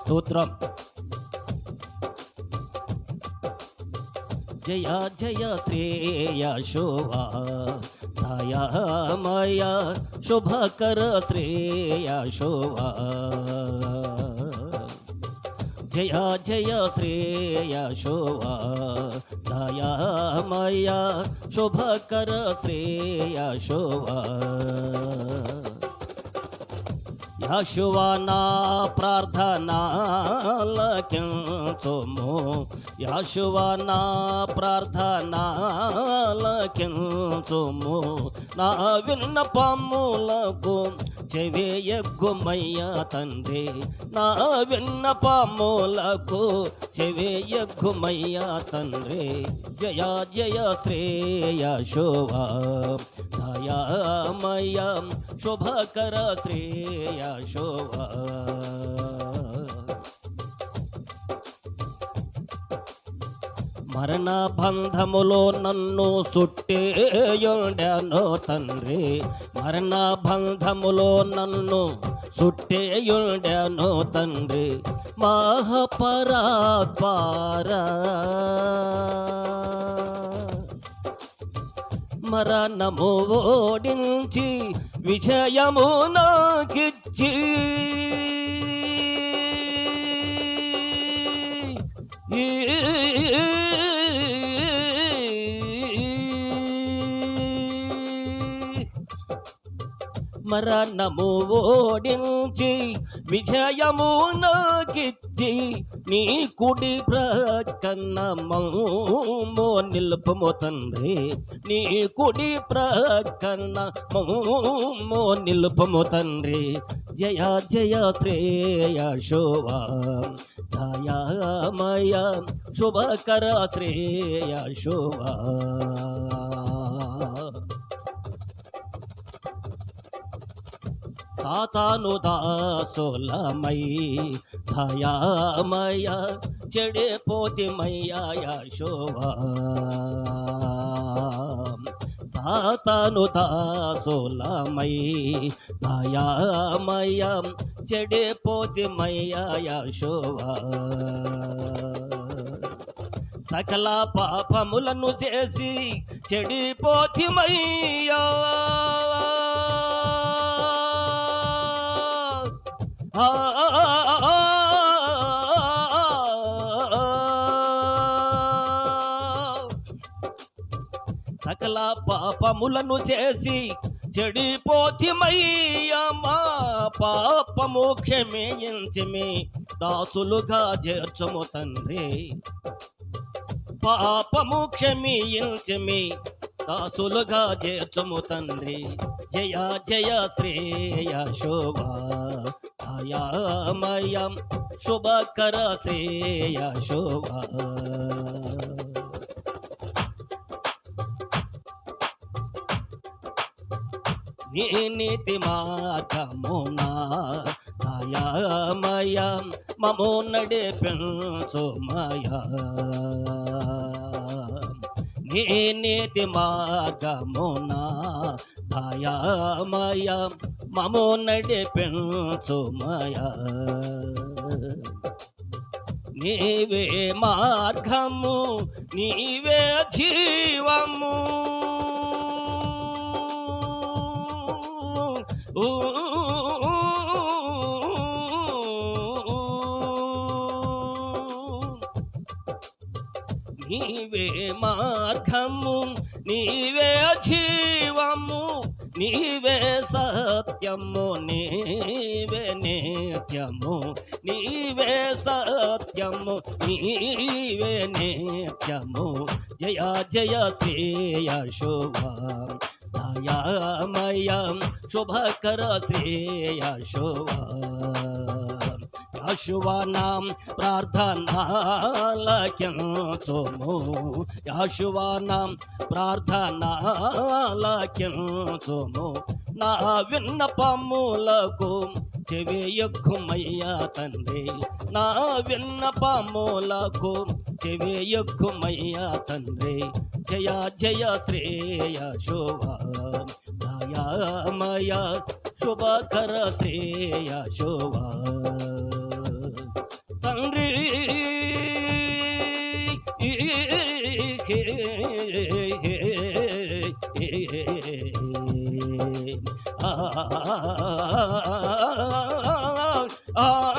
స్తోత్రం. జయ జయ శ్రేయ శోభ దయామయ శుభకర శ్రేయ శోభ. జయ జయ శ్రేయ శోభ దయామయ శుభకర శ్రేయ శోభ. యెహోవా నా ప్రార్థనలకించుము, యెహోవా నా ప్రార్థనలకించుము, నా విన్నపములకు చెవియొగ్గుమయ్య తండ్రి, నా విన్నపములకు చెవియొగ్గుమయ్య తండ్రి. జయ జయ శ్రేయ శోభ దయామయ శుభకర శ్రేయ శోభ. మరణ బంధములో నన్ను సుట్టేయుండెను తండ్రి, మరణ బంధములో నన్ను సుట్టేయుండెను తండ్రి. మహాపరాత్పర మరణము ఓడించి విజయము నాకిచ్చి, మరణము ఓడించి విజయము నాకిచ్చి, నీ కుడి ప్రక్కన మమ్ము నిలుపుము తండ్రి, నీ కుడి ప్రక్కన మమ్ము నిలుపుము తండ్రి. జయ జయ శ్రేయ శోభ దయామయ శుభకర శ్రేయ శోభ. సాతాను దాసులమై దయామయ చెడిపోతిమయ్య యెహోవ. సాతాను దాసులమై దయామయ చెడిపోతిమయ్య యెహోవ. సకల పాపములను చేసి చెడిపోతిమయ్యా, సకల పాపములను చేసి చెడిపోతిమయ్యా. మా పాపము క్షమించిమి దాసులుగా చేర్చుము తండ్రి, పాపము క్షమించిమి దాసులుగా చేర్చుము తండ్రి. జయ జయ శ్రేయ శోభ దయామయ శుభకర శ్రేయ శోభ. నీ నీతి మార్గమున దయామయ మము నడిపించుమయ, నీ నీతి మార్గమున దయామయ మము నడిపించుమయ. నీవే మార్గము నీవే జీవము, నీవే మార్గము నీవే జీవము, నీవే సత్యము నీవే నిత్యము, నీవే సత్యము నీవే నిత్యము. జయ జయ శ్రేయ శోభ దయామయ శుభకర శ్రేయ శోభ. యెహోవా నామ ప్రార్థనలకించుము, యెహోవా నామ ప్రార్థనలకించుము, నా విన్నపములకు చెవియొగ్గుమయ్య తండ్రి, నా విన్నపములకు చెవియొగ్గుమయ్య తండ్రి. జయ జయ శ్రేయ శోభ దయామయ శుభకర శ్రేయ శోభ. ఆ